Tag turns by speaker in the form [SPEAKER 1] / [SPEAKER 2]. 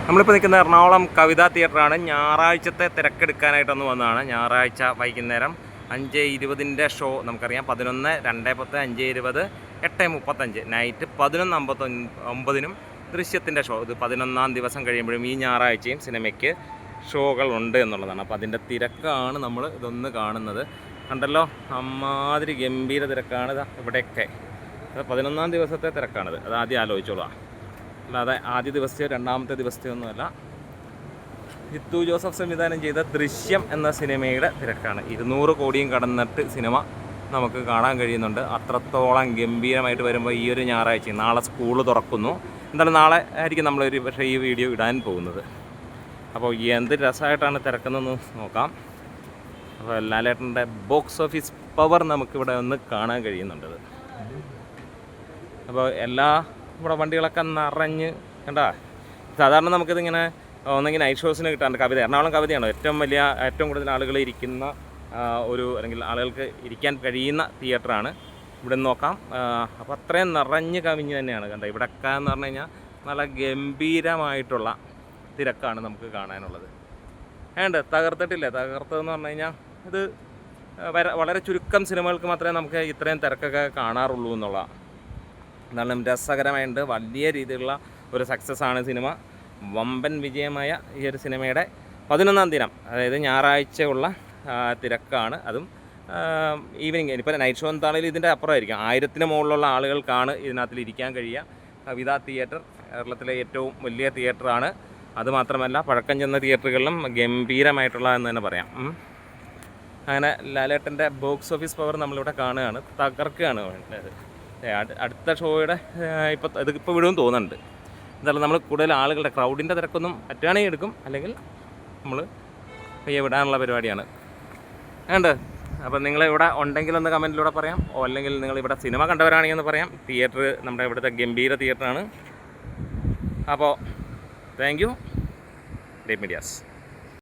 [SPEAKER 1] നമ്മളിപ്പോൾ നിൽക്കുന്ന എറണാകുളം കവിതാ തിയേറ്ററാണ്. ഞായറാഴ്ചത്തെ തിരക്കെടുക്കാനായിട്ടൊന്ന് വന്നതാണ്. ഞായറാഴ്ച വൈകുന്നേരം 5:20 ഷോ നമുക്കറിയാം. 11, 2:10, 5:20, 8:35 നൈറ്റ് 11:59 ദൃശ്യത്തിൻ്റെ ഷോ. ഇത് 11ാം ദിവസം കഴിയുമ്പോഴും ഈ ഞായറാഴ്ചയും സിനിമയ്ക്ക് ഷോകൾ ഉണ്ട് എന്നുള്ളതാണ്. അപ്പോൾ അതിൻ്റെ തിരക്കാണ് നമ്മൾ ഇതൊന്ന് കാണുന്നത്. കണ്ടല്ലോ, അമ്മാതിരി ഗംഭീര തിരക്കാണ് ഇവിടെയൊക്കെ. അത് 11ാം ദിവസത്തെ തിരക്കാണിത്. അത് ആദ്യം ആലോചിച്ചോളാം. അല്ലാതെ ആദ്യ ദിവസത്തെയോ രണ്ടാമത്തെ ദിവസത്തെയോ ഒന്നുമല്ല. ജിത്തു ജോസഫ് സംവിധാനം ചെയ്ത ദൃശ്യം എന്ന സിനിമയുടെ തിരക്കാണ്. 200 കോടിയും കടന്നിട്ട് സിനിമ നമുക്ക് കാണാൻ കഴിയുന്നുണ്ട്. അത്രത്തോളം ഗംഭീരമായിട്ട് വരുമ്പോൾ ഈ ഒരു ഞായറാഴ്ച, നാളെ സ്കൂൾ തുറക്കുന്നു. എന്തായാലും നാളെ ആയിരിക്കും നമ്മളൊരു പക്ഷേ ഈ വീഡിയോ ഇടാൻ പോകുന്നത്. അപ്പോൾ എന്ത് രസമായിട്ടാണ് തിരക്കുന്നതെന്ന് നോക്കാം. അപ്പോൾ ലാലേട്ടൻ്റെ ബോക്സ് ഓഫീസ് പവർ നമുക്കിവിടെ ഒന്ന് കാണാൻ കഴിയുന്നുണ്ട്. അപ്പോൾ ഇവിടെ വണ്ടികളൊക്കെ നിറഞ്ഞ് കണ്ടാ. സാധാരണ നമുക്കിതിങ്ങനെ ഒന്നെങ്കിൽ നൈറ്റ് ഷോസിന് കിട്ടാറുണ്ട്. എറണാകുളം കവിതയാണ് ഏറ്റവും കൂടുതൽ ആളുകൾ ഇരിക്കുന്ന അല്ലെങ്കിൽ ആളുകൾക്ക് ഇരിക്കാൻ കഴിയുന്ന തിയേറ്ററാണ്. ഇവിടെ നിന്ന് നോക്കാം. അപ്പോൾ അത്രയും നിറഞ്ഞ് കവിഞ്ഞ് തന്നെയാണ് കണ്ടത്. ഇവിടെയൊക്കെ എന്ന് പറഞ്ഞു കഴിഞ്ഞാൽ നല്ല ഗംഭീരമായിട്ടുള്ള തിരക്കാണ് നമുക്ക് കാണാനുള്ളത്. തകർത്തിട്ടില്ല. തകർത്തതെന്ന് പറഞ്ഞു കഴിഞ്ഞാൽ ഇത് വളരെ ചുരുക്കം സിനിമകൾക്ക് മാത്രമേ നമുക്ക് ഇത്രയും തിരക്കൊക്കെ കാണാറുള്ളൂ എന്നുള്ളതാണ്. എന്നാലും രസകരമായിട്ട് വലിയ രീതിയിലുള്ള ഒരു സക്സസ് ആണ് സിനിമ. വമ്പൻ വിജയമായ ഈ ഒരു സിനിമയുടെ 11ാം ദിനം, അതായത് ഞായറാഴ്ച ഉള്ള തിരക്കാണ്. അതും ഈവനിങ്. ഇപ്പോൾ നൈറ്റ് ഷോ എന്താണെങ്കിലും ഇതിൻ്റെ അപ്പുറമായിരിക്കും. 1000-ന് മുകളിലുള്ള ആളുകൾക്കാണ് ഇതിനകത്തിൽ ഇരിക്കാൻ കഴിയുക. കവിതാ തിയേറ്റർ കേരളത്തിലെ ഏറ്റവും വലിയ തിയേറ്ററാണ്. അതുമാത്രമല്ല, പഴക്കം ചെന്ന തിയേറ്ററുകളിലും ഗംഭീരമായിട്ടുള്ള എന്ന് തന്നെ പറയാം. അങ്ങനെ ലാലേട്ടൻ്റെ ബോക്സ് ഓഫീസ് പവർ നമ്മളിവിടെ കാണുകയാണ്. തകർക്കുകയാണ് വേണ്ടത്. അടുത്ത ഷോയുടെ ഇതിപ്പോൾ വിടുമെന്ന് തോന്നുന്നുണ്ട്. എന്തായാലും നമ്മൾ കൂടുതൽ ആളുകളുടെ ക്രൗഡിൻ്റെ തിരക്കൊന്നും പറ്റുകയാണെങ്കിൽ എടുക്കും, അല്ലെങ്കിൽ നമ്മൾ വിടാനുള്ള പരിപാടിയാണ്. അപ്പോൾ നിങ്ങളിവിടെ ഉണ്ടെങ്കിലൊന്ന് കമൻറ്റിലൂടെ പറയാം. അല്ലെങ്കിൽ നിങ്ങളിവിടെ സിനിമ കണ്ടവരാണെങ്കിൽ ഒന്ന് പറയാം. തിയേറ്റർ നമ്മുടെ ഇവിടുത്തെ ഗംഭീര തിയേറ്ററാണ്. അപ്പോൾ താങ്ക് യു, ഡേറ്റ് മീഡിയാസ്.